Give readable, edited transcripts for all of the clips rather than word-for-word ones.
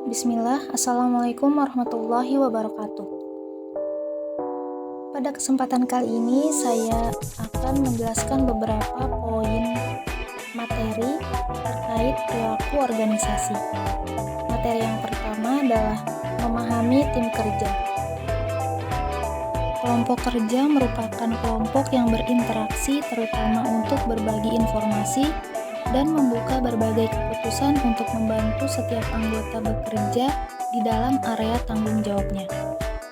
Bismillah, Assalamualaikum warahmatullahi wabarakatuh. Pada kesempatan kali ini saya akan menjelaskan beberapa poin materi terkait perilaku organisasi. Materi yang pertama adalah memahami tim kerja. Kelompok kerja merupakan kelompok yang berinteraksi terutama untuk berbagi informasi dan membuka berbagai keputusan untuk membantu setiap anggota bekerja di dalam area tanggung jawabnya.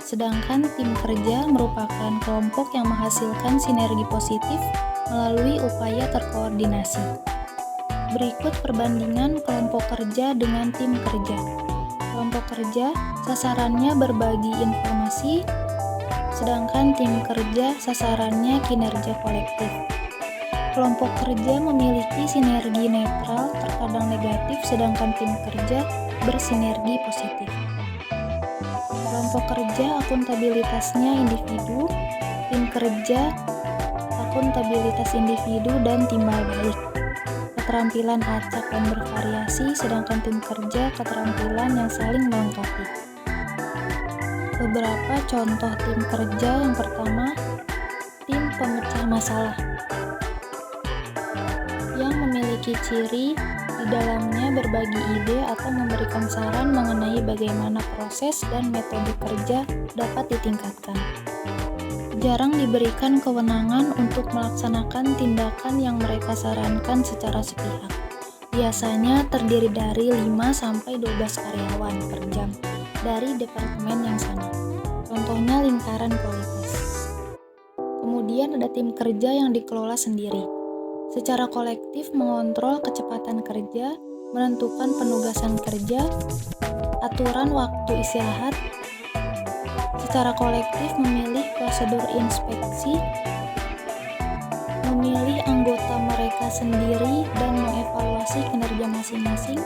Sedangkan tim kerja merupakan kelompok yang menghasilkan sinergi positif melalui upaya terkoordinasi. Berikut perbandingan kelompok kerja dengan tim kerja. Kelompok kerja sasarannya berbagi informasi, sedangkan tim kerja sasarannya kinerja kolektif. Kelompok kerja memiliki sinergi netral, terkadang negatif, sedangkan tim kerja bersinergi positif. Kelompok kerja akuntabilitasnya individu, tim kerja akuntabilitas individu dan timbal balik. Keterampilan acak dan bervariasi, sedangkan tim kerja keterampilan yang saling melengkapi. Beberapa contoh tim kerja. Yang pertama, tim pemecah masalah yang memiliki ciri di dalamnya berbagi ide atau memberikan saran mengenai bagaimana proses dan metode kerja dapat ditingkatkan. Jarang diberikan kewenangan untuk melaksanakan tindakan yang mereka sarankan secara sepihak. Biasanya terdiri dari 5-12 karyawan per jam dari departemen yang sama. Contohnya lingkaran kualitas. Kemudian ada tim kerja yang dikelola sendiri. Secara kolektif mengontrol kecepatan kerja, menentukan penugasan kerja, aturan waktu istirahat. Secara kolektif memilih prosedur inspeksi, memilih anggota mereka sendiri dan mengevaluasi kinerja masing-masing.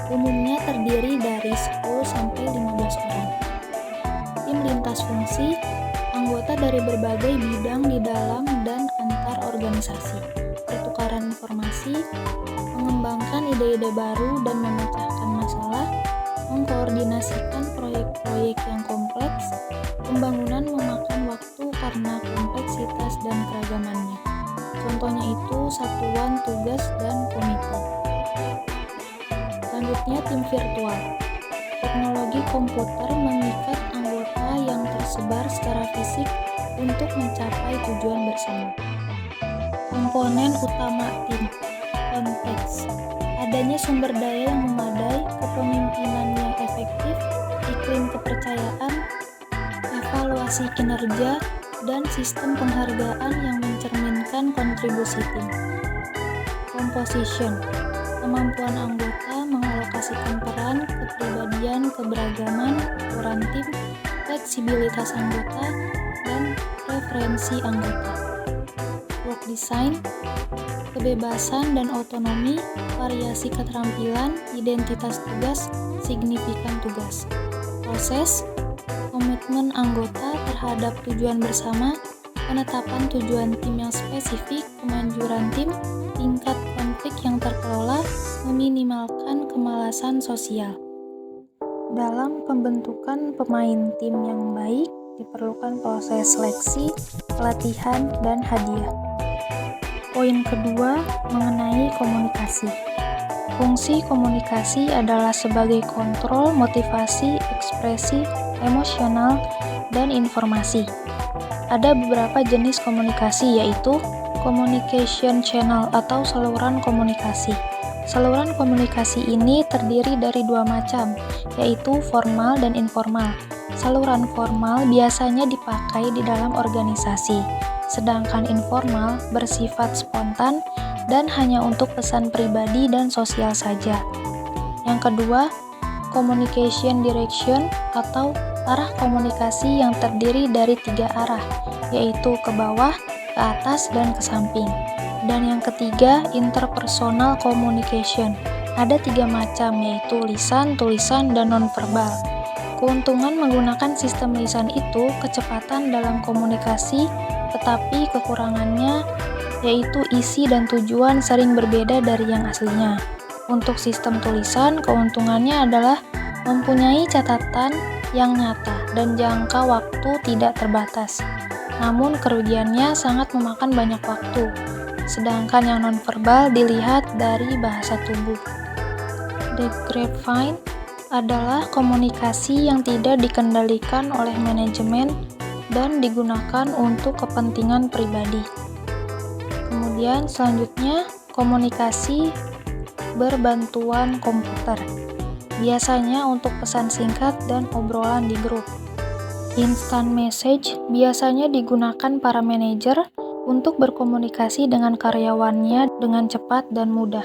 Umumnya terdiri dari 10-15 orang. Tim lintas fungsi, anggota dari berbagai bidang di dalam dan antar organisasi. Pertukaran informasi, mengembangkan ide-ide baru dan memecahkan masalah, mengkoordinasikan proyek-proyek yang kompleks, pembangunan memakan waktu karena kompleksitas dan keragamannya. Contohnya itu satuan tugas dan komite. Selanjutnya tim virtual. Teknologi komputer mengikat anggota yang tersebar secara fisik untuk mencapai tujuan bersama. Komponen utama tim, konteks, adanya sumber daya yang memadai, kepemimpinan yang efektif, iklim kepercayaan, evaluasi kinerja, dan sistem penghargaan yang mencerminkan kontribusi tim. Composition, kemampuan anggota mengalokasikan peran, kepribadian, keberagaman, ukuran tim, fleksibilitas anggota, dan preferensi anggota. Work design, kebebasan dan otonomi, variasi keterampilan, identitas tugas, signifikan tugas. Proses, komitmen anggota terhadap tujuan bersama, penetapan tujuan tim yang spesifik, kemanjuran tim, tingkat konflik yang terkelola, meminimalkan kemalasan sosial. Dalam pembentukan pemain tim yang baik, diperlukan proses seleksi, pelatihan, dan hadiah. Poin kedua, mengenai komunikasi. Fungsi komunikasi adalah sebagai kontrol, motivasi, ekspresi, emosional, dan informasi. Ada beberapa jenis komunikasi, yaitu communication channel atau saluran komunikasi. Saluran komunikasi ini terdiri dari dua macam, yaitu formal dan informal. Saluran formal biasanya dipakai di dalam organisasi, sedangkan informal bersifat spontan dan hanya untuk pesan pribadi dan sosial saja. Yang kedua, communication direction atau arah komunikasi yang terdiri dari 3 arah, yaitu ke bawah, ke atas, dan ke samping. Dan yang ketiga, interpersonal communication. Ada 3 macam, yaitu lisan, tulisan, dan nonverbal. Keuntungan menggunakan sistem lisan itu kecepatan dalam komunikasi, tetapi kekurangannya yaitu isi dan tujuan sering berbeda dari yang aslinya. Untuk sistem tulisan, keuntungannya adalah Mempunyai catatan yang nyata dan jangka waktu tidak terbatas. Namun kerugiannya sangat memakan banyak waktu. Sedangkan yang nonverbal dilihat dari bahasa tubuh. The grapevine adalah komunikasi yang tidak dikendalikan oleh manajemen dan digunakan untuk kepentingan pribadi. Kemudian selanjutnya komunikasi berbantuan komputer. Biasanya untuk pesan singkat dan obrolan di grup. Instant message biasanya digunakan para manajer untuk berkomunikasi dengan karyawannya dengan cepat dan mudah.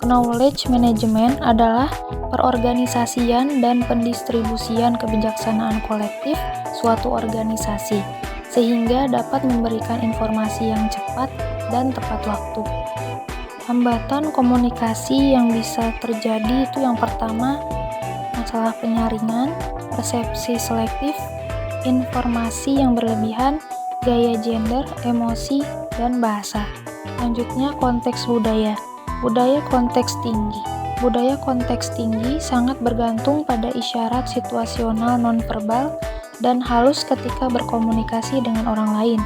Knowledge management adalah perorganisasian dan pendistribusian kebijaksanaan kolektif suatu organisasi, sehingga dapat memberikan informasi yang cepat dan tepat waktu. Hambatan komunikasi yang bisa terjadi itu yang pertama, masalah penyaringan, persepsi selektif, informasi yang berlebihan, gaya gender, emosi, dan bahasa. Selanjutnya konteks budaya. Budaya konteks tinggi. Budaya konteks tinggi sangat bergantung pada isyarat situasional nonverbal dan halus ketika berkomunikasi dengan orang lain.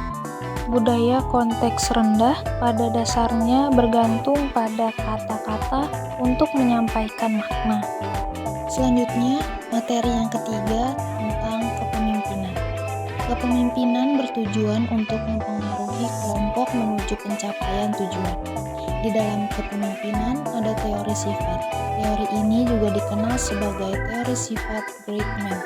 Budaya konteks rendah pada dasarnya bergantung pada kata-kata untuk menyampaikan makna. Selanjutnya, materi yang ketiga tentang kepemimpinan. Kepemimpinan bertujuan untuk mempengaruhi kelompok menuju pencapaian tujuan. Di dalam kepemimpinan ada teori sifat. Teori ini juga dikenal sebagai teori sifat Greatman.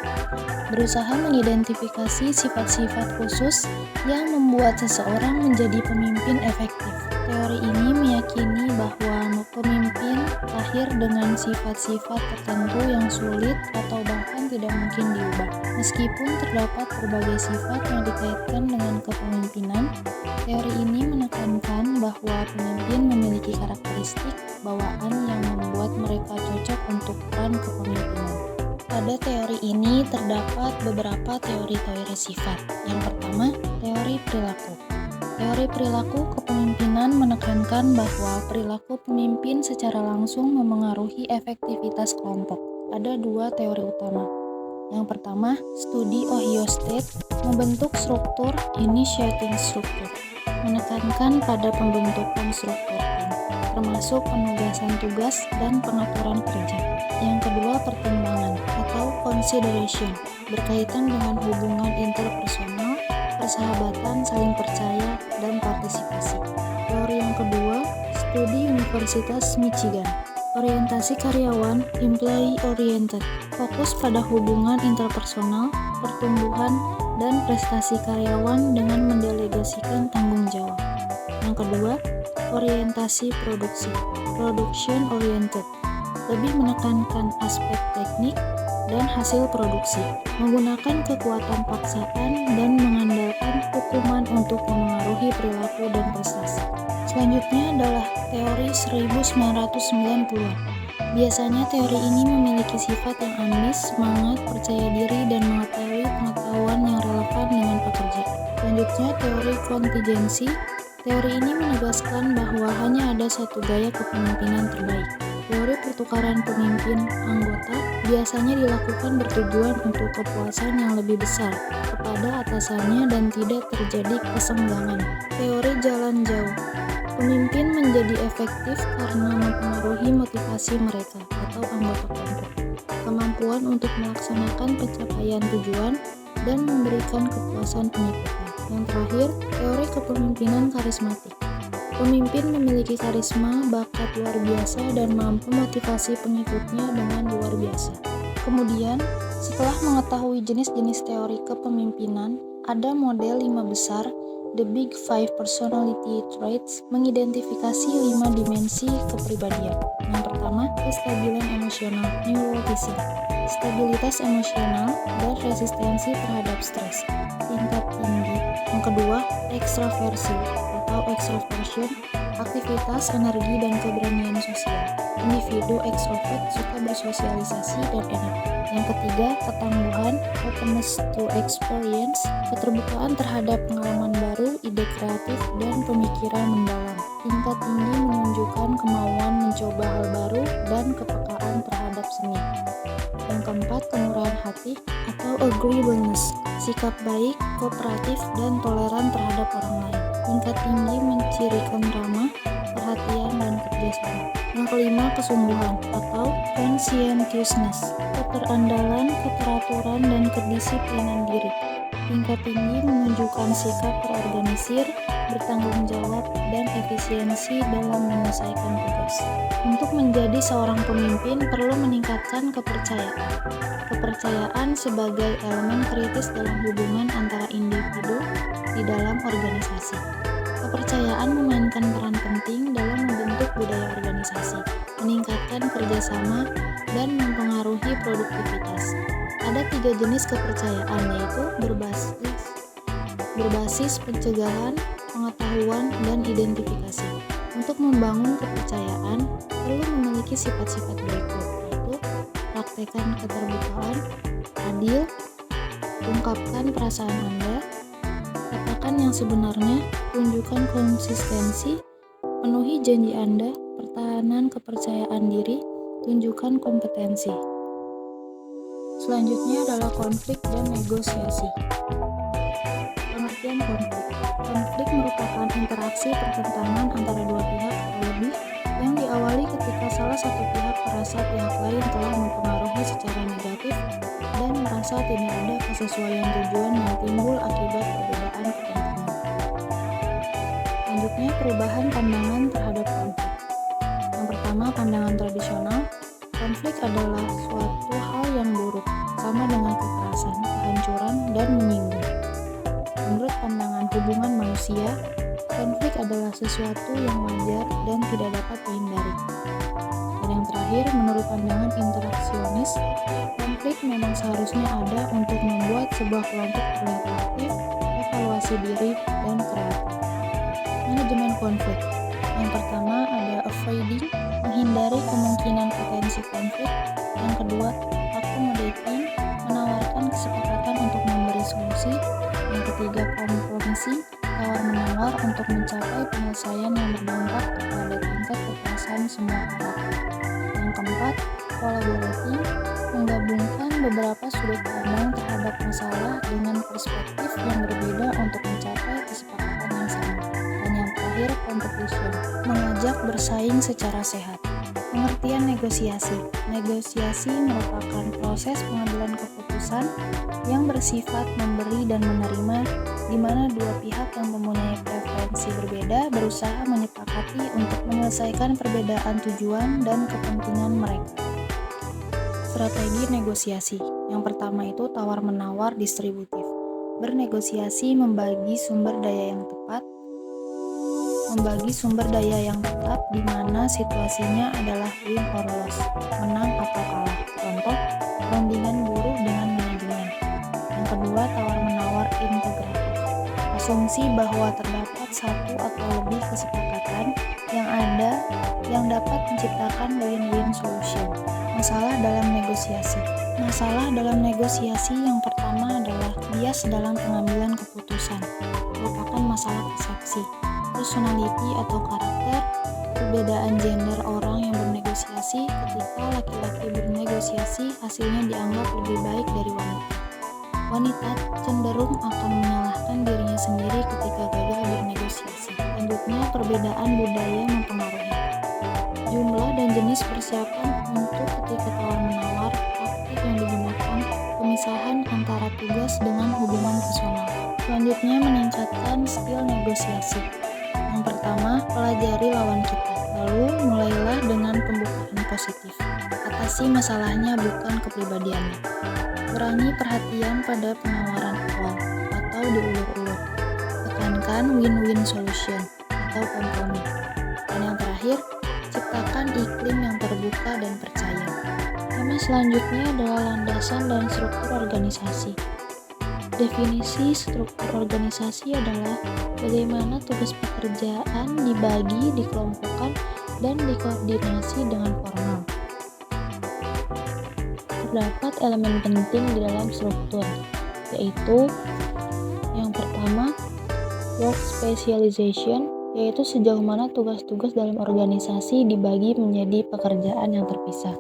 Berusaha mengidentifikasi sifat-sifat khusus yang membuat seseorang menjadi pemimpin efektif. Teori ini meyakini bahwa pemimpin lahir dengan sifat-sifat tertentu yang sulit atau bahkan tidak mungkin diubah. Meskipun terdapat berbagai sifat yang dikaitkan dengan kepemimpinan, teori ini menekankan bahwa pemimpin memiliki karakteristik bawaan yang membuat mereka cocok untuk peran kepemimpinan. Pada teori ini terdapat beberapa teori-teori sifat. Yang pertama, teori perilaku. Teori perilaku kepemimpinan menekankan bahwa perilaku pemimpin secara langsung memengaruhi efektivitas kelompok. Ada dua teori utama. Yang pertama, studi Ohio State membentuk struktur initiating struktur, menekankan pada pembentukan struktur tim, termasuk penugasan tugas dan pengaturan kerja. Yang kedua, pertimbangan atau consideration, berkaitan dengan hubungan interpersonal, persahabatan, saling percaya, dan partisipasi. Teori yang kedua, studi Universitas Michigan, orientasi karyawan, employee oriented, fokus pada hubungan interpersonal, pertumbuhan, dan prestasi karyawan dengan mendelegasikan tanggung jawab. Yang kedua, orientasi produksi, production oriented, lebih menekankan aspek teknik dan hasil produksi, menggunakan kekuatan paksaan dan mengandalkan hukuman untuk memengaruhi perilaku dan prestasi. Selanjutnya adalah teori 1990-an. Biasanya teori ini memiliki sifat yang ambis, semangat, percaya diri, dan mengetahui pengetahuan yang relevan dengan pekerja. Selanjutnya, teori kontingensi. Teori ini menegaskan bahwa hanya ada satu gaya kepemimpinan terbaik. Teori pertukaran pemimpin anggota biasanya dilakukan bertujuan untuk kepuasan yang lebih besar kepada atasannya dan tidak terjadi kesenggangan. Teori jalan jauh. Pemimpin menjadi efektif karena mempengaruhi motivasi mereka atau anggota kelompok, kemampuan untuk melaksanakan pencapaian tujuan, dan memberikan kepuasan pengikutnya. Yang terakhir, teori kepemimpinan karismatik. Pemimpin memiliki karisma, bakat luar biasa, dan mampu motivasi pengikutnya dengan luar biasa. Kemudian, setelah mengetahui jenis-jenis teori kepemimpinan, ada model 5 besar, The Big Five Personality Traits, mengidentifikasi 5 dimensi kepribadian. Yang pertama, kestabilan emosional, neuroticism, stabilitas emosional, dan resistensi terhadap stres, tingkat tinggi. Yang kedua, ekstraversi atau extroversion, aktivitas, energi, dan keberanian sosial. Individu ekstrovert suka bersosialisasi dan enak. Yang ketiga, ketangguhan, openness to experience, keterbukaan terhadap pengalaman baru, ide kreatif, dan pemikiran mendalam. Tingkat tinggi menunjukkan kemauan mencoba hal baru dan kepekaan terhadap seni. Yang keempat, kemurahan hati atau agreeableness, sikap baik, kooperatif, dan toleran terhadap orang lain. Tingkat tinggi mencirikan ramah, perhatian, dan kerjasama. Yang kelima, kesungguhan atau conscientiousness, keterandalan, keteraturan, dan kedisiplinan diri. Tingkat tinggi menunjukkan sikap terorganisir, bertanggung jawab, dan efisiensi dalam menyelesaikan tugas. Untuk menjadi seorang pemimpin perlu meningkatkan kepercayaan. Kepercayaan sebagai elemen kritis dalam hubungan antara individu di dalam organisasi. Kepercayaan memainkan peran penting dalam membentuk budaya organisasi, meningkatkan kerjasama, dan mempengaruhi produktivitas. Ada 3 jenis kepercayaan, yaitu berbasis pencegahan, pengetahuan, dan identifikasi. Untuk membangun kepercayaan, perlu memiliki sifat-sifat berikut, yaitu praktekkan keterbukaan, adil, ungkapkan perasaan Anda, katakan yang sebenarnya, tunjukkan konsistensi, penuhi janji Anda, pertahanan kepercayaan diri, tunjukkan kompetensi. Selanjutnya adalah konflik dan negosiasi. Pengertian konflik. Konflik merupakan interaksi pertentangan antara dua pihak atau lebih yang diawali ketika salah satu pihak merasa pihak lain telah mempengaruhi secara negatif dan merasa tidak ada kesesuaian tujuan yang timbul akibat perbedaan kepentingan. Selanjutnya, perubahan pandangan terhadap konflik. Yang pertama, pandangan tradisional. Konflik adalah suatu hal yang buruk, sama dengan kekerasan, kehancuran, dan menyinggung. Menurut pandangan hubungan manusia, konflik adalah sesuatu yang wajar dan tidak dapat dihindari. Dan yang terakhir, menurut pandangan interaksionis, konflik memang seharusnya ada untuk membuat sebuah kelompok terlihat aktif, evaluasi diri, dan kreatif. Manajemen konflik. Yang pertama ada avoiding, menghindari kemungkinan potensi konflik. Yang kedua, accommodating, menawarkan kesepakatan untuk memberi solusi. Yang ketiga, kompromisi, tawar-menawar untuk mencapai penyelesaian yang berdampak kepada tingkat kepuasan semua pihak. Yang keempat, collaborating, menggabungkan beberapa sudut pandang terhadap masalah dengan perspektif yang berbeda untuk mencapai kesepakatan yang sama. Dan yang terakhir, competition, mengajak bersaing secara sehat. Pengertian negosiasi. Negosiasi merupakan proses pengambilan keputusan yang bersifat memberi dan menerima, di mana dua pihak yang mempunyai preferensi berbeda berusaha menyepakati untuk menyelesaikan perbedaan tujuan dan kepentingan mereka. Strategi negosiasi. Yang pertama itu tawar-menawar distributif. Bernegosiasi membagi sumber daya yang tetap di mana situasinya adalah win or loss, menang atau kalah. Contoh, perundingan buruh dengan manajemen. Yang kedua, tawar-menawar integratif. Asumsi bahwa terdapat satu atau lebih kesepakatan yang dapat menciptakan win-win solution. Masalah dalam negosiasi. Masalah dalam negosiasi yang pertama adalah bias dalam pengambilan keputusan, merupakan masalah persepsi, personality atau karakter, perbedaan gender orang yang bernegosiasi. Ketika laki-laki bernegosiasi, hasilnya dianggap lebih baik dari wanita. Wanita cenderung akan menyalahkan dirinya sendiri ketika gagal bernegosiasi. Selanjutnya, perbedaan budaya mempengaruhi. Jumlah dan jenis persiapan untuk ketika tawar-menawar, taktik yang digunakan, pemisahan antara tugas dengan hubungan personal. Selanjutnya, meningkatkan skill negosiasi. Yang pertama, pelajari lawan kita. Lalu, mulailah dengan pembukaan positif. Atasi masalahnya bukan kepribadiannya. Kurangi perhatian pada penawaran awal atau diulur-ulur. Tekankan win-win solution atau kompromi. Dan yang terakhir, ciptakan iklim yang terbuka dan percaya. Tema selanjutnya adalah landasan dan struktur organisasi. Definisi struktur organisasi adalah bagaimana tugas pekerjaan dibagi, dikelompokkan, dan dikoordinasi dengan formal. Terdapat elemen penting di dalam struktur, yaitu yang pertama, work specialization, yaitu sejauh mana tugas-tugas dalam organisasi dibagi menjadi pekerjaan yang terpisah.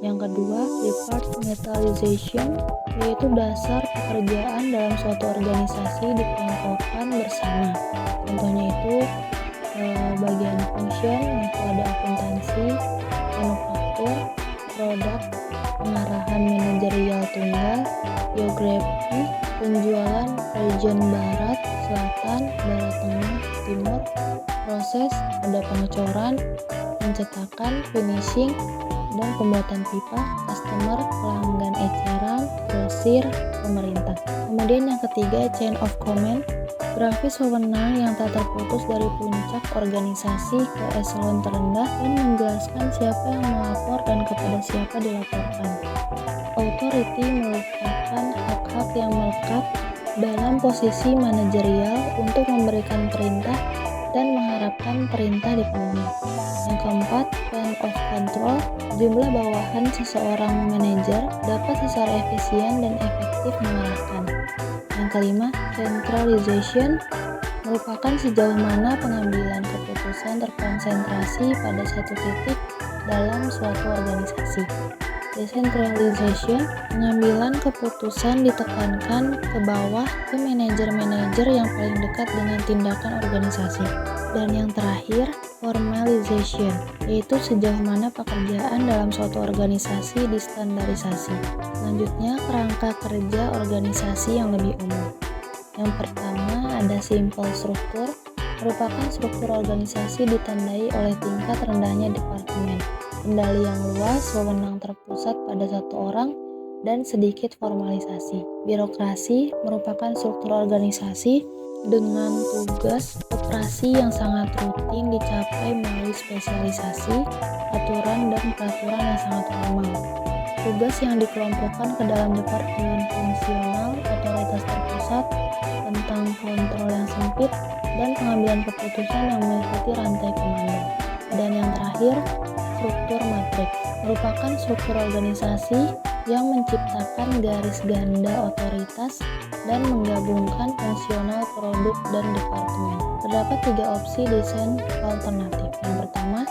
Yang kedua, departmentalization, yaitu dasar pekerjaan dalam suatu organisasi dikelompokkan bersama. Contohnya itu bagian function, yaitu ada akuntansi, manufaktur, produk, pengarahan manajerial tunggal, geografi, penjualan region barat, selatan, barat tengah, timur, proses, ada pengecoran, pencetakan, finishing, dan pembuatan pipa, customer, pelanggan eceran, grosir, pemerintah. Kemudian yang ketiga, chain of command, grafis wewenang yang tak terputus dari puncak organisasi ke eselon terendah dan menjelaskan siapa yang melapor dan kepada siapa dilaporkan. Authority merupakan hak-hak yang melekat dalam posisi manajerial untuk memberikan perintah dan mengharapkan perintah dipenuhi. Yang keempat, span of control, jumlah bawahan seseorang manajer dapat secara efisien dan efektif mengarahkan. Yang kelima, centralization, merupakan sejauh mana pengambilan keputusan terkonsentrasi pada satu titik dalam suatu organisasi. Decentralization, pengambilan keputusan ditekankan ke bawah ke manajer-manajer yang paling dekat dengan tindakan organisasi. Dan yang terakhir, formalization, yaitu sejauh mana pekerjaan dalam suatu organisasi distandarisasi. Selanjutnya, kerangka kerja organisasi yang lebih umum. Yang pertama ada simple struktur, merupakan struktur organisasi ditandai oleh tingkat rendahnya departemen, kendali yang luas, wewenang terpusat pada satu orang, dan sedikit formalisasi. Birokrasi merupakan struktur organisasi dengan tugas operasi yang sangat rutin dicapai melalui spesialisasi, aturan, dan peraturan yang sangat formal. Tugas yang dikelompokkan ke dalam departemen fungsional, otoritas terpusat, tentang kontrol yang sempit, dan pengambilan keputusan yang mengikuti rantai komando. Dan yang terakhir, struktur matriks merupakan struktur organisasi yang menciptakan garis ganda otoritas dan menggabungkan fungsional produk dan departemen. Terdapat 3 opsi desain alternatif. Yang pertama,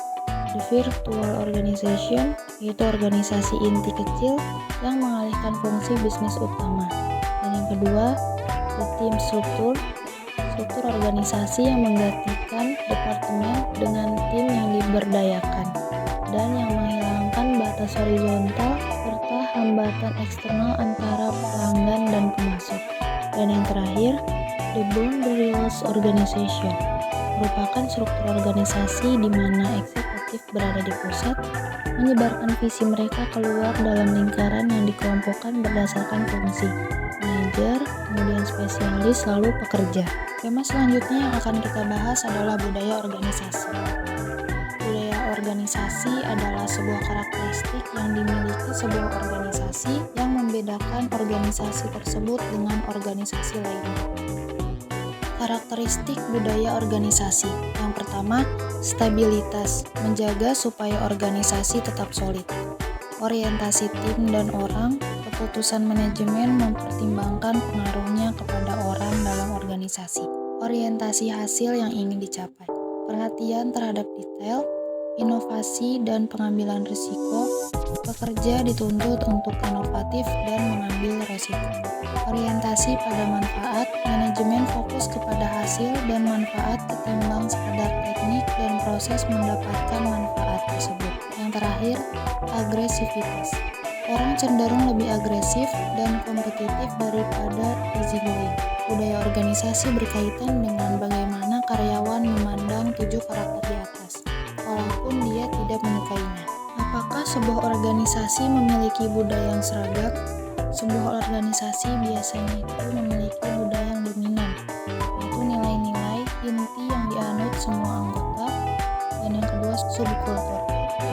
the virtual organization, yaitu organisasi inti kecil yang mengalihkan fungsi bisnis utama. Dan yang kedua, the team struktur, struktur organisasi yang menggantikan departemen dengan tim yang diberdayakan dan yang menghilangkan batas horizontal serta hambatan eksternal antara pelanggan dan pemasok. Dan yang terakhir, the boundaryless organization, merupakan struktur organisasi di mana eksekutif berada di pusat, menyebarkan visi mereka keluar dalam lingkaran yang dikelompokkan berdasarkan fungsi. Manajer, kemudian spesialis, lalu pekerja. Tema selanjutnya yang akan kita bahas adalah budaya organisasi. Budaya organisasi adalah sebuah karakteristik yang dimiliki sebuah organisasi yang membedakan organisasi tersebut dengan organisasi lainnya. Karakteristik budaya organisasi. Yang pertama, stabilitas, menjaga supaya organisasi tetap solid. Orientasi tim dan orang, keputusan manajemen mempertimbangkan pengaruhnya kepada orang dalam organisasi. Orientasi hasil yang ingin dicapai. Perhatian terhadap detail, inovasi dan pengambilan risiko. Pekerja dituntut untuk inovatif dan mengambil risiko. Orientasi pada manfaat, manajemen fokus kepada hasil dan manfaat ketimbang sekadar teknik dan proses mendapatkan manfaat tersebut. Yang terakhir, agresivitas. Orang cenderung lebih agresif dan kompetitif daripada easygoing. Budaya organisasi berkaitan dengan bagaimana karyawan memandang 7 karakter di atas, walaupun dia tidak menyukainya. Apakah sebuah organisasi memiliki budaya yang seragam? Sebuah organisasi biasanya itu memiliki budaya yang dominan, yaitu nilai-nilai inti yang dianut semua anggota. Dan yang kedua, subkultur,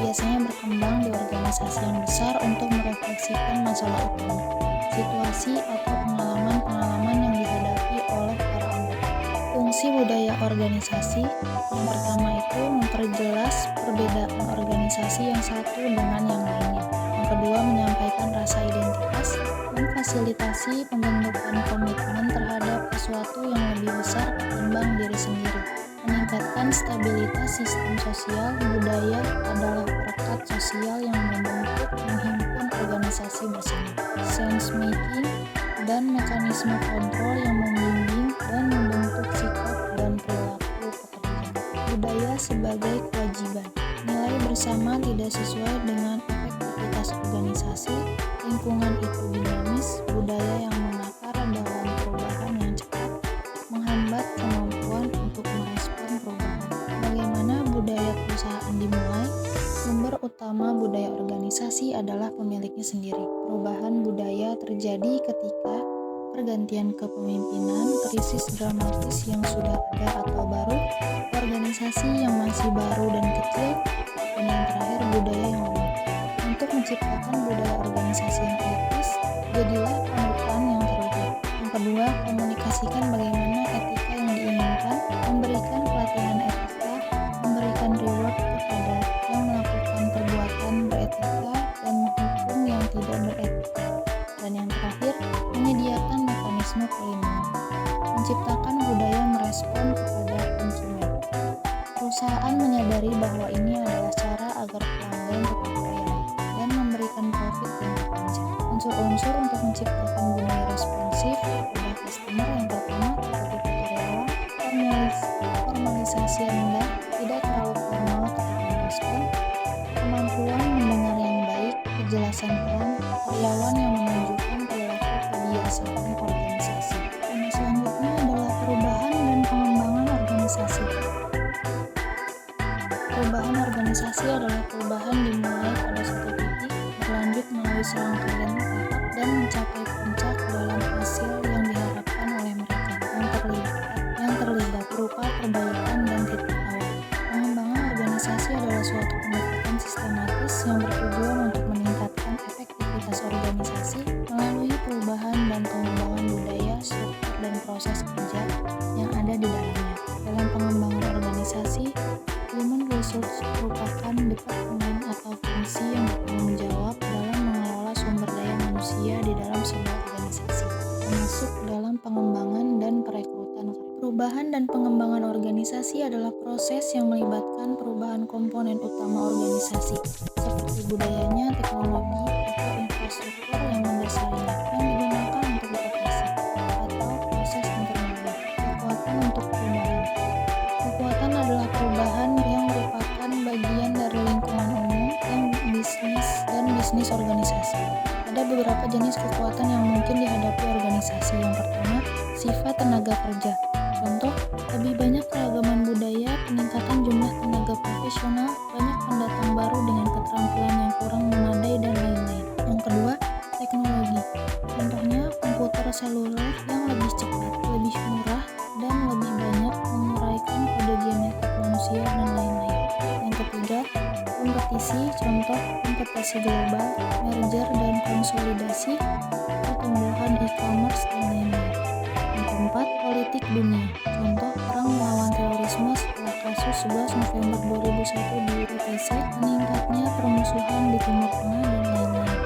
biasanya berkembang di organisasi yang besar untuk merefleksikan masalah utama, situasi atau pengalaman-pengalaman yang dihadapi oleh para anggota. Fungsi budaya organisasi yang pertama itu memperjelas perbedaan organisasi yang satu dengan yang lainnya. Yang kedua, menyampaikan rasa identitas, memfasilitasi pembentukan komitmen terhadap sesuatu yang lebih besar ketimbang diri sendiri. meningkatkan stabilitas sistem sosial. Budaya adalah perekat sosial yang membentuk menghimpun organisasi bersama, sense making, dan mekanisme kontrol yang membimbing dan membentuk sikap dan perilaku pekerja. Budaya sebagai kewajiban. Nilai bersama tidak sesuai dengan efektivitas organisasi. Lingkungan itu dinamis. Budaya yang mengakar dalam perubahan yang cepat menghambat kemampuan untuk merespon perubahan. Bagaimana budaya perusahaan dimulai? Sumber utama budaya organisasi adalah pemiliknya sendiri. Perubahan budaya terjadi ketika pergantian kepemimpinan, krisis dramatis yang sudah ada atau baru, organisasi yang masih baru dan kecil, dan yang terakhir budaya yang lemah. Untuk menciptakan budaya organisasi yang etis, jadilah panutan yang terlihat. Yang kedua, komunikasikan bagaimana etika yang diinginkan, memberikan pelatihan etika, memberikan reward kepada yang melakukan perbuatan beretika dan menghukum yang tidak beretika. Dan yang terakhir, menyediakan mekanisme pelindungan. Menciptakan budaya merespon kepada konsumen. Perusahaan menyadari bahwa ini adalah cara agar pelanggan tetap loyal dan memberikan profit jangka panjang. Unsur-unsur untuk menciptakan budaya responsif kepada customer yang pertama, tipe karyawan, formalisasi rendah, tidak terlalu formal ketika merespon, kemampuan mendengar yang baik, kejelasan peran, karyawan yang menunjukkan perilaku kebiasaan organisasi. Dan selanjutnya adalah perubahan dan pengembangan organisasi. Perubahan organisasi adalah perubahan dimulai pada satu titik, berlanjut melalui serangkaian tahap, dan mencapai puncak dalam hasil yang diharapkan oleh mereka yang terlibat berupa perbaikan dan titik awal. Pengembangan organisasi adalah suatu pendekatan sistematis yang bertujuan untuk meningkatkan efektivitas organisasi melalui perubahan dan pengembangan budaya, struktur, dan proses kerja yang ada di dalamnya. Dalam pengembangan organisasi, human resource merupakan departemen atau fungsi yang bertanggung jawab dalam mengelola sumber daya manusia di dalam sebuah organisasi, termasuk dalam pengembangan dan perekrutan. Perubahan dan pengembangan organisasi adalah proses yang melibatkan perubahan komponen utama organisasi, seperti budayanya, teknologi, atau infrastruktur yang mendasarinya, yang digunakan untuk beroperasi, atau proses internalnya. Kekuatan untuk perubahan. Kekuatan adalah perubahan yang merupakan bagian dari lingkungan umum yang bisnis organisasi. Ada beberapa jenis kekuatan yang mungkin dihadapi organisasi. Yang pertama, sifat tenaga kerja. Contoh, lebih banyak keragaman budaya, peningkatan jumlah tenaga profesional, banyak pendatang baru dengan keterampilan yang kurang memadai, dan lain-lain. Yang kedua, teknologi. Contohnya, komputer seluler yang lebih cepat, lebih murah, dan lebih banyak menguraikan kode genetik manusia, dan lain-lain. Yang ketiga, kompetisi. Contoh, kompetisi global, merger dan konsolidasi, pertumbuhan e-commerce, dan lain-lain. Yang keempat, politik dunia. Contoh, perang melawan terorisme setelah kasus 11 November 2001 di UTC, meningkatnya permusuhan di Timur Tengah, dan lain-lain.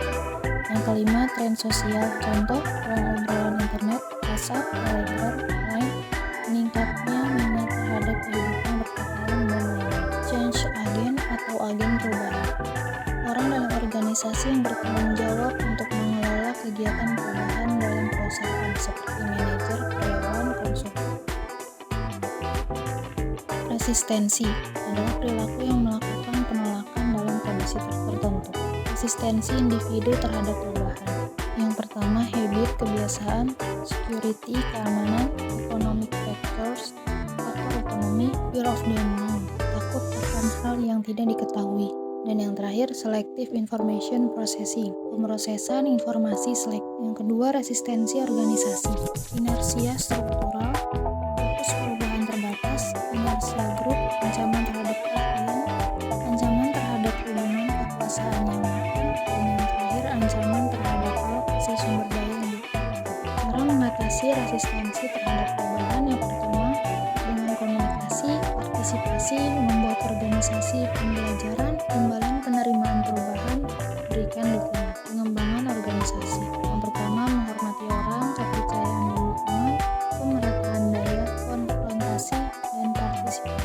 Yang kelima, tren sosial. Contoh, perang obrolan internet, WhatsApp, Telegram, Line, meningkatnya minat terhadap kehidupan berkembang, dan lain-lain. Change agent atau agen perubahan. Orang dalam organisasi yang bertanggung jawab untuk mengelola kegiatan perubahan dalam perusahaan, seperti manajer, karyawan, konsultan. Resistensi adalah perilaku yang melakukan penolakan dalam kondisi tertentu. Resistensi individu terhadap perubahan. Yang pertama, habit, kebiasaan, security, keamanan, economic factors, faktor ekonomi, fear of the unknown, takut akan hal yang tidak diketahui. Dan yang terakhir, selective information processing, pemrosesan informasi selektif. Yang kedua, resistensi organisasi, inersia struktural, fokus perubahan terbatas, inersia grup, ancaman terhadap keahlian, ancaman terhadap hubungan kekuasaan yang makan, dan yang terakhir, ancaman terhadap alokasi sumber daya yang dibutuhkan. Cara mengatasi resistensi terhadap perubahan. Yang pertama, dengan komunikasi, partisipasi, membuat organisasi pembelajaran, imbalan penerimaan perubahan, berikan dukungan. Pengembangan organisasi. Yang pertama, menghormati orang, kepercayaan dan dukungan, pemerataan daya, konfrontasi, dan partisipasi.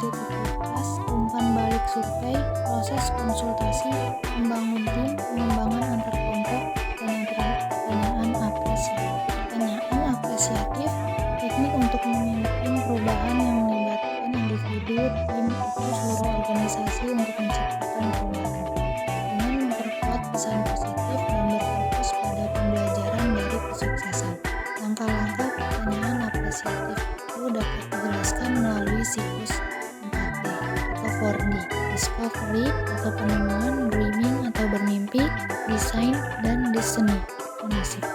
positivitas, umpan balik survei, proses konsultasi, membangun tim, pengembangan antar kelompok, dan yang terakhir pertanyaan apresiatif. Pertanyaan apresiatif, teknik untuk memimpin perubahan yang melibatkan individu, tim, atau seluruh organisasi untuk menciptakan perubahan. Dengan memperkuat pesan positif dan berfokus pada pembelajaran dari kesuksesan. Langkah-langkah pertanyaan apresiatif itu dapat dijelaskan melalui siklus 4D atau 4D, discovery atau penemuan, dreaming atau bermimpi, design, dan destiny.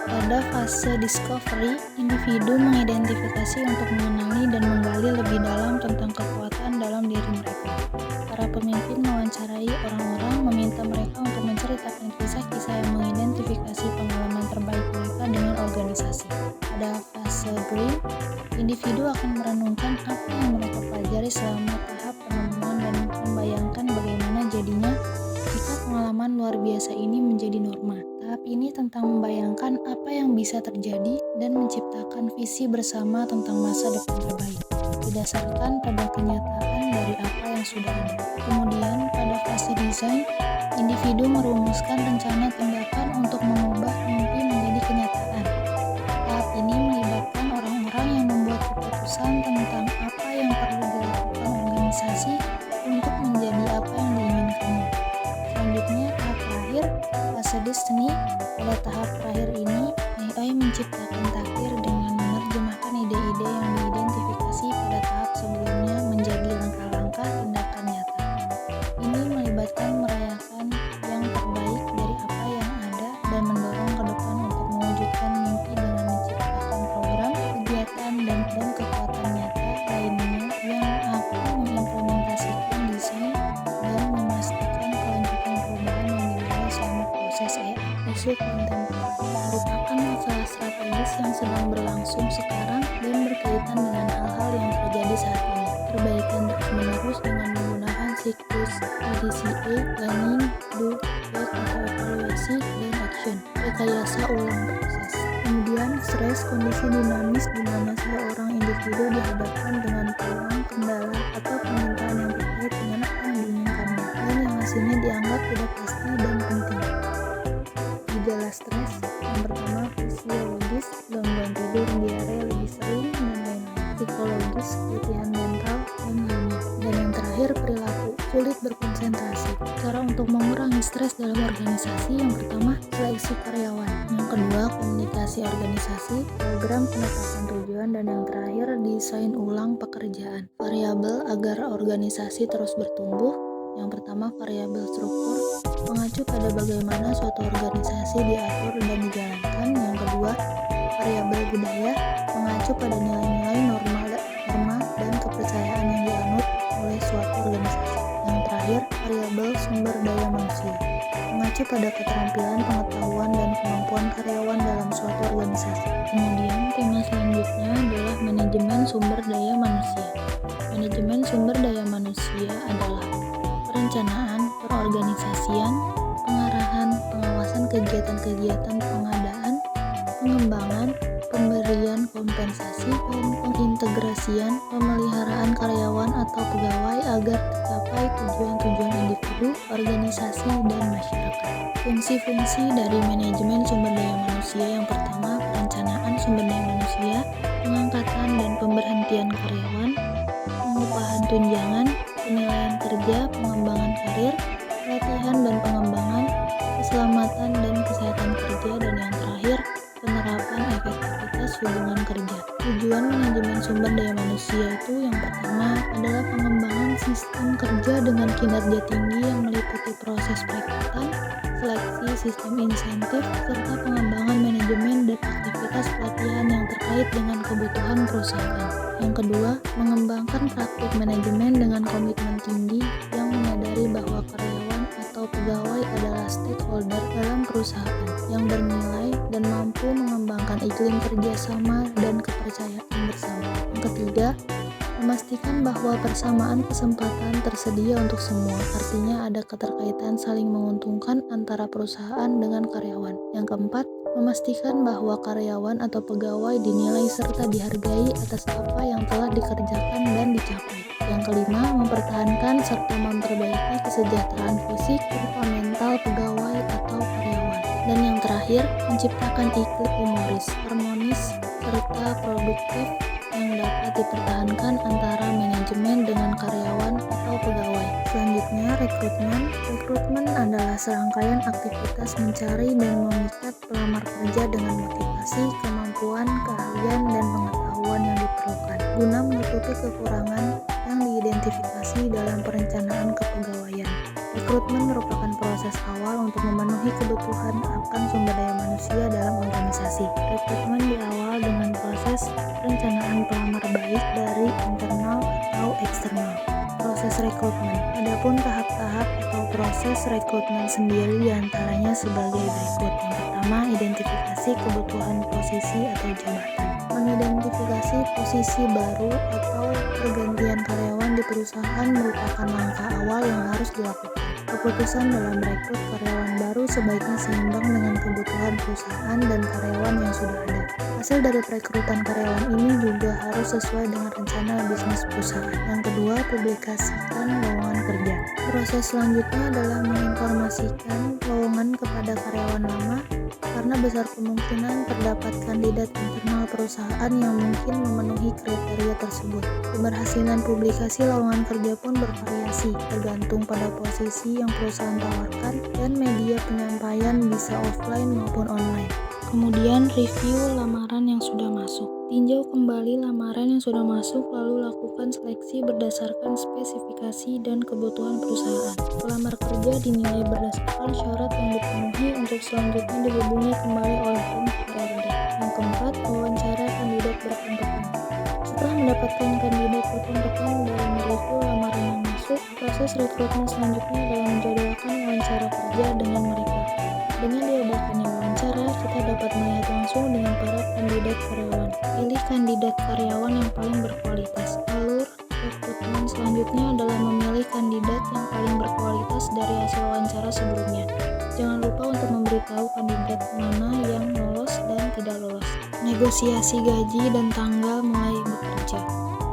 Pada fase discovery, individu mengidentifikasi untuk mengenali dan menggali lebih dalam tentang kekuatan dalam diri mereka. Para pemimpin mewawancarai orang-orang, meminta mereka untuk menceritakan kisah-kisah yang mengidentifikasi pengalaman terbaik mereka dengan organisasi. Pada fase dream, individu akan merenungkan apa yang mereka pelajari selama tahap penemuan dan membayangkan bagaimana jadinya jika pengalaman luar biasa ini menjadi norma. Tahap ini tentang membayangkan apa yang bisa terjadi dan menciptakan visi bersama tentang masa depan terbaik, didasarkan pada kenyataan dari apa yang sudah ada. Kemudian, pada fase desain, individu merumuskan rencana tindakan untuk mengubah mimpi menjadi kenyataan. Tahap ini melibatkan orang-orang yang membuat keputusan tentang apa yang perlu dilakukan organisasi untuk menjadi apa yang diinginkannya. Selanjutnya, tahap terakhir, fase destiny. Pada tahap terakhir ini, AI menciptakan takdir dengan menerjemahkan ide-ide yang diidentifikasi pada tahap sebelumnya menjadi langkah-langkah tindakan nyata. Ini melibatkan merayakan yang terbaik dari apa yang ada dan mendorong ke depan untuk mewujudkan mimpi dengan menciptakan program, kegiatan, dan kekuatan nyata lainnya yang akan mengimplementasikan desain dan memastikan kelanjutan perubahan yang dimulai selama proses AI. Isu kontemporer merupakan masalah strategis yang sedang berlangsung sekarang dan berkaitan dengan hal-hal yang terjadi saat ini. Perbaikan terus-menerus dengan menggunakan siklus PDCA, planning, do, act atau evaluasi, dan action, rekayasa ulang proses. Kemudian, stres, kondisi dinamis di mana seorang individu dihadapkan dengan peluang, kendala, atau permintaan yang terkait dengan apa yang diinginkannya, dan yang hasilnya dianggap tidak pasti dan penting. Gejala stres, yang pertama fisiologis, gangguan tidur, diare lebih sering, dan lain-lain. Psikologis, keletihan mental, dan lainnya. Dan yang terakhir perilaku, sulit berkonsentrasi. Cara untuk mengurangi stres dalam organisasi, yang pertama seleksi karyawan, yang kedua komunikasi organisasi, program penetapan tujuan, dan yang terakhir desain ulang pekerjaan. Variabel agar organisasi terus bertumbuh, yang pertama variabel struktur, mengacu pada bagaimana suatu organisasi diatur dan dijalankan. Yang kedua, variabel budaya, mengacu pada nilai-nilai norma dan kepercayaan yang dianut oleh suatu organisasi. Yang terakhir, variabel sumber daya manusia, mengacu pada keterampilan, pengetahuan, dan kemampuan karyawan dalam suatu organisasi. Kemudian, tema selanjutnya adalah manajemen sumber daya manusia. Manajemen sumber daya manusia adalah perencanaan, perorganisasian, pengarahan, pengawasan kegiatan-kegiatan pengadaan, pengembangan, pemberian kompensasi, dan pengintegrasian, pemeliharaan karyawan atau pegawai agar tercapai tujuan-tujuan individu, organisasi, dan masyarakat. Fungsi-fungsi dari manajemen sumber daya manusia, yang pertama perencanaan sumber daya manusia, pengangkatan dan pemberhentian karyawan, pengupahan tunjangan, penilaian kerja, pengembangan karir, pelatihan dan pengembangan, keselamatan dan kesehatan kerja, dan yang terakhir, penerapan efektivitas hubungan kerja. Tujuan manajemen sumber daya manusia itu yang pertama adalah pengembangan sistem kerja dengan kinerja tinggi yang meliputi proses perekrutan, seleksi, sistem insentif, serta pengembangan manajemen dan aktivitas pelatihan yang terkait dengan kebutuhan perusahaan. Yang kedua, mengembangkan praktik manajemen dengan komitmen tinggi yang menyadari bahwa karyawan atau pegawai adalah stakeholder dalam perusahaan yang bernilai dan mampu mengembangkan iklim kerjasama dan kepercayaan bersama. Yang ketiga, memastikan bahwa persamaan kesempatan tersedia untuk semua, artinya ada keterkaitan saling menguntungkan antara perusahaan dengan karyawan. Yang keempat, memastikan bahwa karyawan atau pegawai dinilai serta dihargai atas apa yang telah dikerjakan dan dicapai. Yang kelima, mempertahankan serta memperbaiki kesejahteraan fisik serta mental pegawai atau karyawan. Dan yang terakhir, menciptakan iklim humoris, harmonis, serta produktif yang dapat dipertahankan antara manajemen dengan karyawan atau pegawai. Selanjutnya, rekrutmen. Rekrutmen adalah serangkaian aktivitas mencari dan memikat pelamar kerja dengan motivasi, kemampuan, keahlian, dan pengetahuan yang diperlukan guna menutupi kekurangan yang diidentifikasi dalam perencanaan kepegawaian. Rekrutmen merupakan proses awal untuk memenuhi kebutuhan akan sumber daya manusia dalam organisasi. Rekrutmen diawal dengan proses perencanaan pelamar baik dari internal atau eksternal. Proses rekrutmen. Adapun tahap-tahap atau proses rekrutmen sendiri diantaranya sebagai berikut. Yang pertama, identifikasi kebutuhan posisi atau jabatan. Mengidentifikasi posisi baru atau pergantian karyawan di perusahaan merupakan langkah awal yang harus dilakukan. Keputusan dalam merekrut karyawan baru sebaiknya seimbang dengan kebutuhan perusahaan dan karyawan yang sudah ada. Hasil dari perekrutan karyawan ini juga harus sesuai dengan rencana bisnis perusahaan. Yang kedua, publikasikan lowongan kerja. Proses selanjutnya adalah menginformasikan lowongan kepada karyawan lama karena besar kemungkinan terdapat kandidat internal perusahaan yang mungkin memenuhi kriteria tersebut. Keberhasilan publikasi lowongan kerja pun bervariasi, tergantung pada posisi yang perusahaan tawarkan dan media penyampaian bisa offline maupun online. Kemudian, review lamaran yang sudah masuk. Tinjau kembali lamaran yang sudah masuk, lalu lakukan seleksi berdasarkan spesifikasi dan kebutuhan perusahaan. Pelamar kerja dinilai berdasarkan syarat yang dipenuhi untuk selanjutnya dihubungi kembali oleh tim HRD. Yang keempat, wawancara kandidat berkompeten. Setelah mendapatkan kandidat berkompeten dalam mereview lamaran yang masuk, proses rekrutmen selanjutnya adalah menjadwalkan wawancara kerja dengan mereka. Dengan diadakannya wawancara, kita dapat melihat langsung dengan para kandidat karyawan. Pilih kandidat karyawan yang paling berkualitas. Alur rekrutmen selanjutnya adalah memilih kandidat yang paling berkualitas dari hasil wawancara sebelumnya. Jangan lupa untuk memberitahu kandidat mana yang lolos dan tidak lolos. Negosiasi gaji dan tanggal mulai bekerja.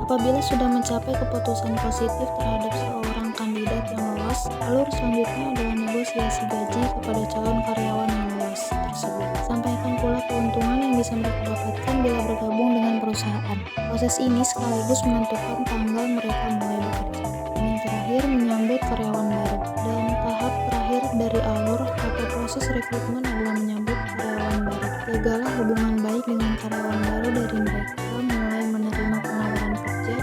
Apabila sudah mencapai keputusan positif terhadap seorang kandidat yang lolos, alur selanjutnya adalah negosiasi gaji kepada calon karyawan yang lolos tersebut. Sampaikan pula keuntungan yang bisa mereka dapatkan bila bergabung dengan perusahaan. Proses ini sekaligus menentukan tanggal mereka mulai bekerja. Dan yang terakhir, menyambut karyawan baru. Dan tahap terakhir dari alur atau proses rekrutmen adalah menyambut karyawan baru. Jagalah hubungan baik dengan karyawan baru dari mereka mulai menerima penawaran kerja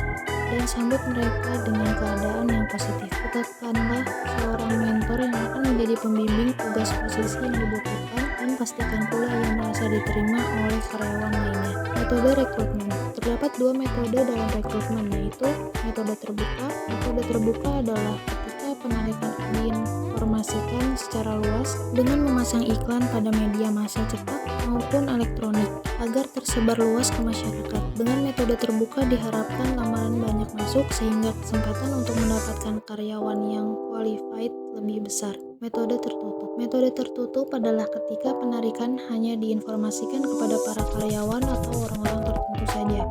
dan sambut mereka dengan keadaan yang positif. Tetapkanlah seorang mentor yang akan menjadi pembimbing tugas posisi yang dibutuhkan dan pastikan pula ia merasa diterima oleh karyawan lainnya. Metode rekrutmen. Terdapat dua metode dalam rekrutmen, yaitu metode terbuka. Metode terbuka adalah ketika penarikan diinformasikan secara luas dengan memasang iklan pada media massa cetak maupun elektronik agar tersebar luas ke masyarakat. Dengan metode terbuka diharapkan lamaran banyak masuk sehingga kesempatan untuk mendapatkan karyawan yang qualified lebih besar. Metode tertutup. Metode tertutup adalah ketika penarikan hanya diinformasikan kepada para karyawan atau orang-orang tertentu saja.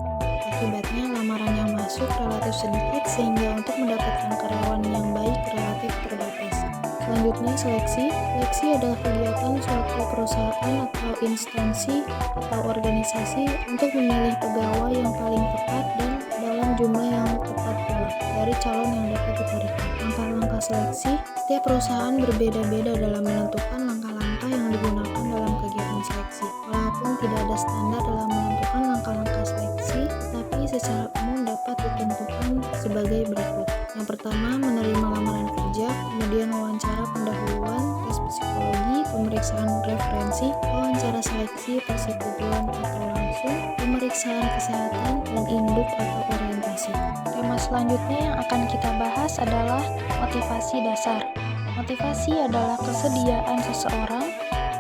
Akibatnya lamaran yang masuk relatif sedikit sehingga untuk mendapatkan karyawan yang baik relatif terbatas. Selanjutnya, seleksi. Seleksi adalah kegiatan suatu perusahaan atau instansi atau organisasi untuk memilih pegawai yang paling tepat dan dalam jumlah yang tepat pula dari calon yang dapat ditarikan. Langkah-langkah seleksi. Setiap perusahaan berbeda-beda dalam menentukan langkah-langkah yang digunakan dalam kegiatan seleksi. Walaupun tidak ada standar dalam menentukan langkah-langkah seleksi, tapi secara umum dapat ditentukan sebagai berikut. Yang pertama, menerima lamaran kerja, kemudian wawancara pendahuluan, tes psikologi, pemeriksaan referensi, wawancara seleksi persetujuan atau langsung, pemeriksaan kesehatan, dan induk atau orientasi. Tema selanjutnya yang akan kita bahas adalah motivasi dasar. Motivasi adalah kesediaan seseorang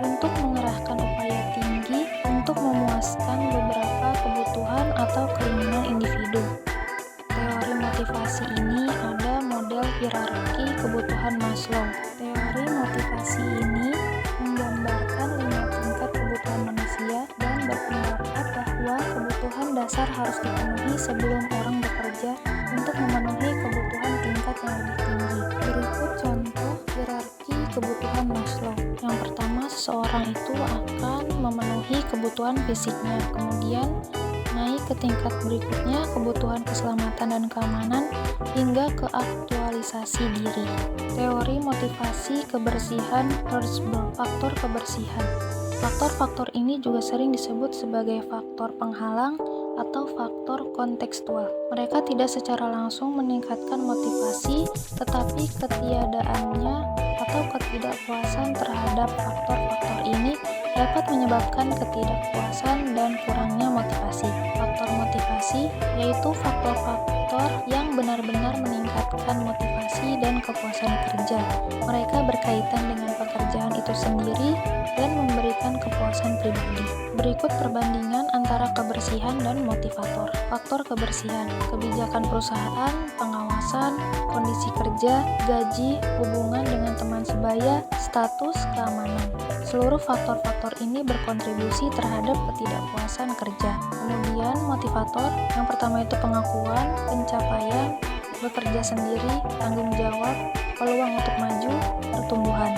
untuk mengerahkan upaya tinggi untuk memuaskan beberapa kebutuhan atau keinginan individu. Teori motivasi ini ada model hierarki kebutuhan Maslow. Teori motivasi ini menggambarkan 5 tingkat kebutuhan manusia dan berpendapat bahwa kebutuhan dasar harus dipenuhi sebelum orang bekerja. bekerja untuk memenuhi kebutuhan tingkat yang lebih tinggi. Berikut contoh hierarki kebutuhan Maslow. Yang pertama, seseorang itu akan memenuhi kebutuhan fisiknya, kemudian naik ke tingkat berikutnya kebutuhan keselamatan dan keamanan, hingga ke aktualisasi diri. Teori motivasi kebersihan Hertzberg. Faktor kebersihan. Faktor-faktor ini juga sering disebut sebagai faktor penghalang atau faktor kontekstual. Mereka tidak secara langsung meningkatkan motivasi, tetapi ketiadaannya atau ketidakpuasan terhadap faktor-faktor ini dapat menyebabkan ketidakpuasan dan kurangnya motivasi. Faktor motivasi yaitu faktor-faktor yang benar-benar meningkatkan motivasi dan kepuasan kerja. Mereka berkaitan dengan pekerjaan itu sendiri dan memberikan kepuasan pribadi. Berikut perbandingan antara kebersihan dan motivator. Faktor kebersihan, kebijakan perusahaan, pengawasan, kondisi kerja, gaji, hubungan dengan teman sebaya, status, keamanan. Seluruh faktor-faktor ini berkontribusi terhadap ketidakpuasan kerja. Kemudian motivator, yang pertama itu pengakuan, pencapaian, bekerja sendiri, tanggung jawab, peluang untuk maju, pertumbuhan.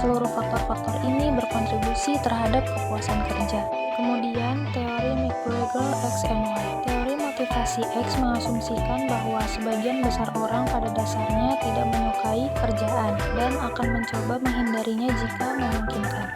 Seluruh faktor-faktor ini berkontribusi terhadap kepuasan kerja. Kemudian teori McGregor X and Y. Teori motivasi X mengasumsikan bahwa sebagian besar orang pada dasarnya tidak menyukai kerjaan dan akan mencoba menghindarinya jika memungkinkan.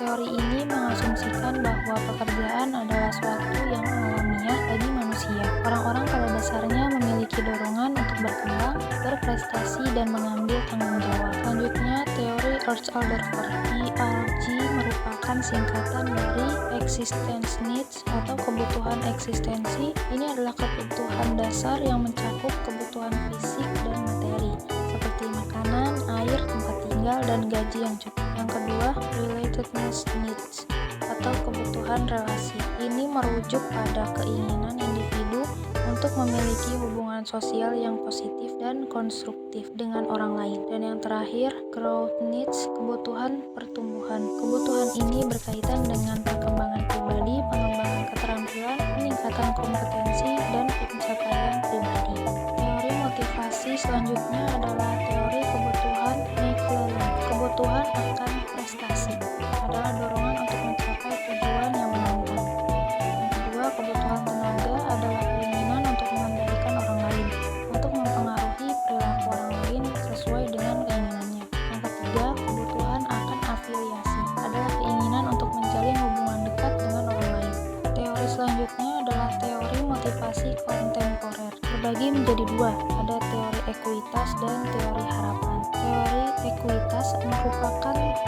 Teori ini mengasumsikan bahwa pekerjaan adalah suatu yang alamiah bagi manusia. Orang-orang pada dasarnya memiliki dorongan untuk berkembang, berprestasi, dan mengambil tanggung jawab. Selanjutnya, teori Alderfer. ERG merupakan singkatan dari Existence Needs atau kebutuhan eksistensi. Ini adalah kebutuhan dasar yang mencakup kebutuhan fisik dan materi, seperti makanan, air, tempat tinggal, dan gaji yang cukup. Yang kedua, Relatedness Needs atau kebutuhan relasi. Ini merujuk pada keinginan individu untuk memiliki hubungan sosial yang positif dan konstruktif dengan orang lain. Dan yang terakhir, growth needs, kebutuhan pertumbuhan. Kebutuhan ini berkaitan dengan perkembangan pribadi, pengembangan keterampilan, peningkatan kompetensi, dan pencapaian pribadi. Teori motivasi selanjutnya adalah teori kebutuhan McClelland. Kebutuhan akan prestasi adalah dorongan untuk mencapai tujuan yang menantang. Yang kedua, kebutuhan tenaga adalah keinginan untuk mengendalikan orang lain, untuk mempengaruhi perilaku orang lain sesuai dengan keinginannya. Yang ketiga, kebutuhan akan afiliasi adalah keinginan untuk menjalin hubungan dekat dengan orang lain. Teori selanjutnya adalah teori motivasi kontemporer. Terbagi menjadi dua, ada teori ekuitas dan teori harapan. Teori ekuitas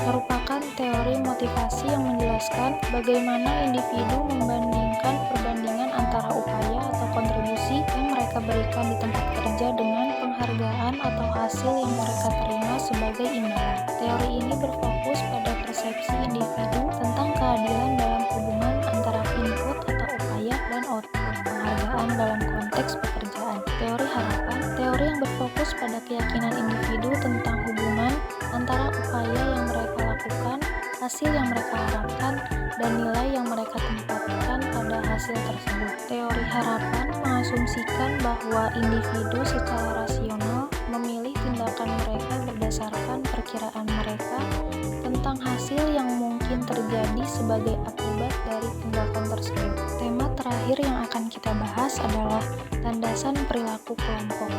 merupakan teori motivasi yang menjelaskan bagaimana individu membandingkan perbandingan antara upaya atau kontribusi yang mereka berikan di tempat kerja dengan penghargaan atau hasil yang mereka terima sebagai imbalan. Teori ini berfokus pada persepsi individu tentang keadilan dalam hubungan antara input atau upaya dan output penghargaan dalam konteks pekerjaan. Teori harapan, teori yang berfokus pada keyakinan individu tentang hubungan antara upaya yang mereka lakukan, hasil yang mereka harapkan, dan nilai yang mereka tempatkan pada hasil tersebut. Teori harapan mengasumsikan bahwa individu secara rasional memilih tindakan mereka berdasarkan perkiraan mereka tentang hasil yang mungkin terjadi sebagai akibat dari tindakan tersebut. Tema terakhir yang akan kita bahas adalah landasan perilaku kelompok.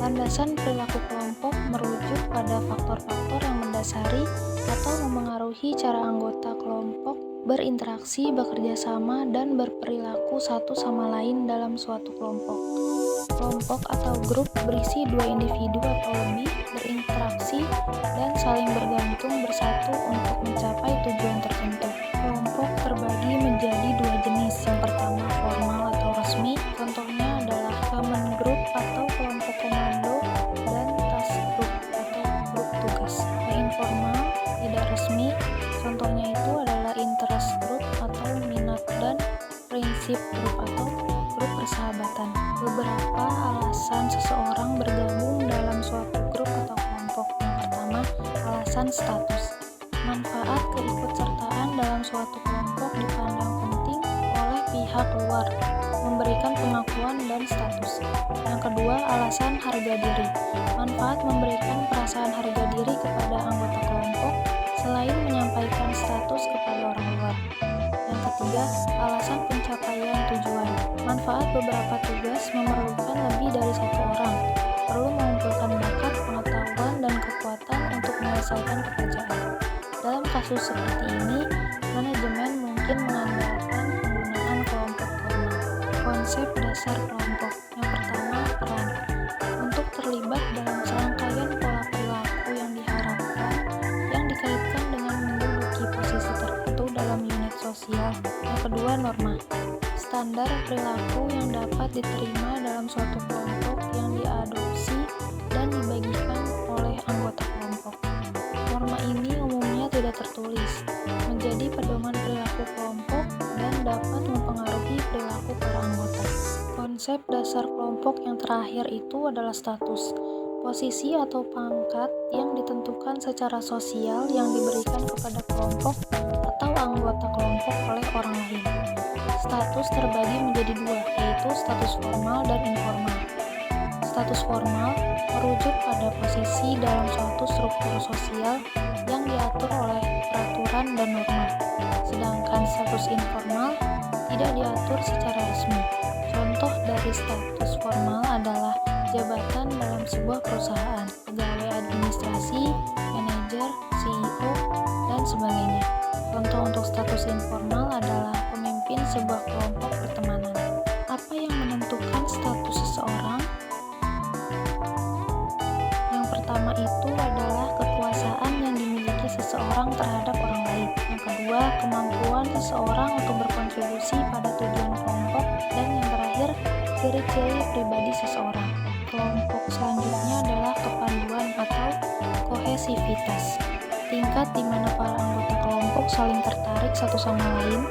Landasan perilaku kelompok merujuk pada faktor-faktor yang mendasari atau memengaruhi cara anggota kelompok berinteraksi, bekerja sama, dan berperilaku satu sama lain dalam suatu kelompok. Kelompok atau grup berisi dua individu atau lebih berinteraksi dan saling bergantung bersatu untuk mencapai tujuan tertentu. Kelompok terbagi menjadi dua jenis. Yang pertama, formal atau resmi. Contohnya adalah common group atau kelompok komando dan task group atau grup tugas. Yang informal, tidak resmi. Contohnya itu adalah interest group atau minat dan prinsip group atau grup persahabatan. Beberapa alasan seseorang bergabung dalam suatu grup atau kelompok. Yang pertama, alasan status. Manfaat keikutsertaan dalam suatu kelompok dipandang penting oleh pihak pihak luar, memberikan pengakuan dan status. Yang kedua, alasan harga diri. Manfaat memberikan perasaan harga diri kepada anggota kelompok selain menyampaikan status kepada orang luar. Yang ketiga, alasan pencapaian tujuan. Manfaat beberapa tugas memerlukan lebih dari satu orang, perlu mengumpulkan bakat, pengetahuan, dan kekuatan untuk menyelesaikan pekerjaan. Dalam kasus seperti ini, manajemen mungkin mengandalkan penggunaan kelompok formal. Konsep dasar kelompok. Yang pertama, peran. Untuk terlibat dalam serangkaian pola perilaku yang diharapkan, yang dikaitkan dengan menduduki posisi tertentu dalam unit sosial. Yang kedua, norma. Standar perilaku yang dapat diterima dalam suatu kelompok yang diadopsi dan dibagikan oleh anggota kelompok. Norma ini umumnya tidak tertulis, menjadi pedoman perilaku kelompok dan dapat mempengaruhi perilaku para anggota. Konsep dasar kelompok yang terakhir itu adalah status, posisi atau pangkat yang ditentukan secara sosial yang diberikan kepada kelompok atau anggota kelompok oleh orang lain. Status terbagi menjadi dua, yaitu status formal dan informal. Status formal merujuk pada posisi dalam suatu struktur sosial yang diatur oleh peraturan dan norma, sedangkan status informal tidak diatur secara resmi. Contoh dari status formal adalah jabatan dalam sebuah perusahaan, pegawai administrasi, manajer, CEO, dan sebagainya. Contoh untuk status informal adalah pemimpin sebuah kelompok pertemanan. Apa yang menentukan status seseorang? Yang pertama itu adalah kekuasaan yang dimiliki seseorang terhadap orang lain. Yang kedua, kemampuan seseorang untuk berkontribusi pada tujuan kelompok. Dan yang terakhir, ciri-ciri pribadi seseorang. Kelompok selanjutnya adalah kepanduan atau kohesivitas. Tingkat di mana para anggota kelompok saling tertarik satu sama lain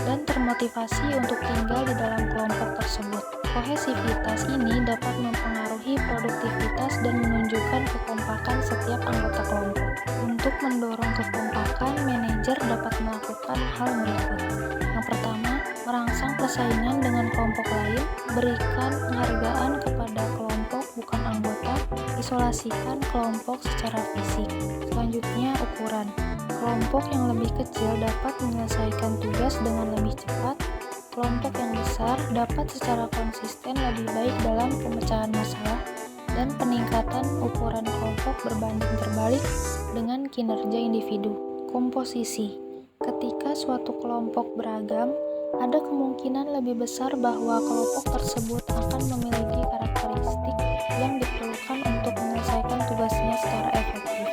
dan termotivasi untuk tinggal di dalam kelompok tersebut. Kohesivitas ini dapat mempengaruhi produktivitas dan menunjukkan kekompakan setiap anggota kelompok. Untuk mendorong kekompakan, manajer dapat melakukan hal berikut. Yang pertama, merangsang persaingan dengan kelompok lain, berikan penghargaan kepada kelompok bukan anggota, isolasikan kelompok secara fisik. Selanjutnya, ukuran. Kelompok yang lebih kecil dapat menyelesaikan tugas dengan lebih cepat. Kelompok yang besar dapat secara konsisten lebih baik dalam pemecahan masalah, dan peningkatan ukuran kelompok berbanding terbalik dengan kinerja individu. Komposisi. Ketika suatu kelompok beragam, ada kemungkinan lebih besar bahwa kelompok tersebut akan memiliki karakteristik yang diperlukan untuk menyelesaikan tugasnya secara efektif.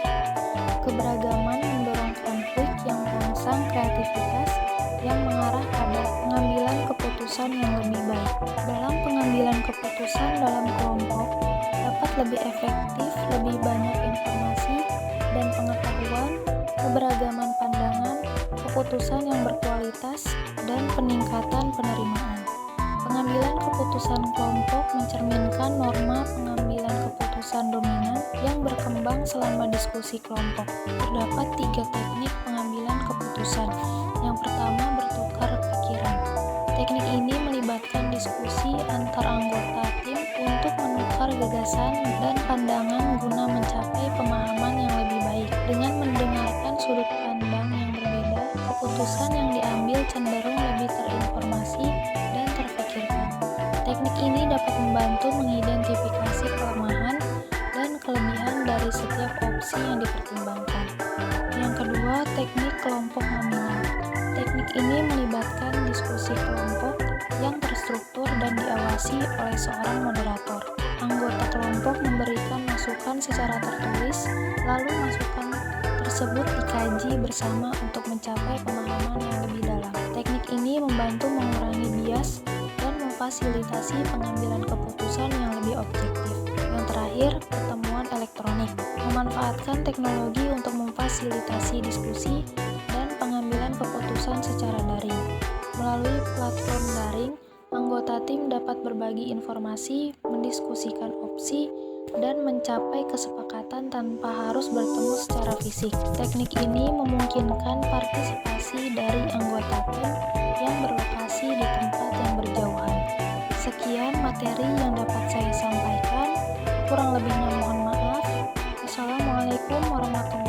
Keberagaman mendorong konflik yang merangsang kreativitas yang mengarah pada pengambilan keputusan yang lebih baik. Dalam pengambilan keputusan dalam kelompok dapat lebih efektif, lebih banyak informasi dan pengetahuan, keberagaman pandangan, keputusan yang berkualitas, dan peningkatan penerimaan. Pengambilan keputusan kelompok mencerminkan norma pengambilan keputusan dominan yang berkembang selama diskusi kelompok. Terdapat 3 teknik pengambilan keputusan. Yang pertama, bertukar pikiran. Teknik ini melibatkan diskusi antar anggota tim untuk menukar gagasan dan pandangan guna mencapai pemahaman yang lebih baik. Dengan mendengarkan sudut pandang yang berbeda, keputusan yang diambil cenderung lebih terinformasi dan terfikirkan. Teknik ini dapat membantu mengidentifikasi kelemahan dan kelebihan dari setiap opsi yang dipertimbangkan. Yang kedua, teknik kelompok nominal. Teknik ini melibatkan diskusi kelompok yang terstruktur dan diawasi oleh seorang moderator. Anggota kelompok memberikan masukan secara tertulis, lalu masukan tersebut dikaji bersama untuk mencapai pemahaman yang lebih dalam. Teknik ini membantu mengurangi bias dan memfasilitasi pengambilan keputusan yang lebih objektif. Yang terakhir, pertemuan elektronik. Memanfaatkan teknologi untuk memfasilitasi diskusi dan pengambilan keputusan secara daring. Melalui platform daring, anggota tim dapat berbagi informasi, mendiskusikan opsi, dan mencapai kesepakatan tanpa harus bertemu secara fisik. Teknik ini memungkinkan partisipasi dari anggota tim yang berlokasi di tempat yang berjauhan. Sekian materi yang dapat saya sampaikan. Kurang lebihnya mohon maaf. Wassalamualaikum warahmatullahi wabarakatuh.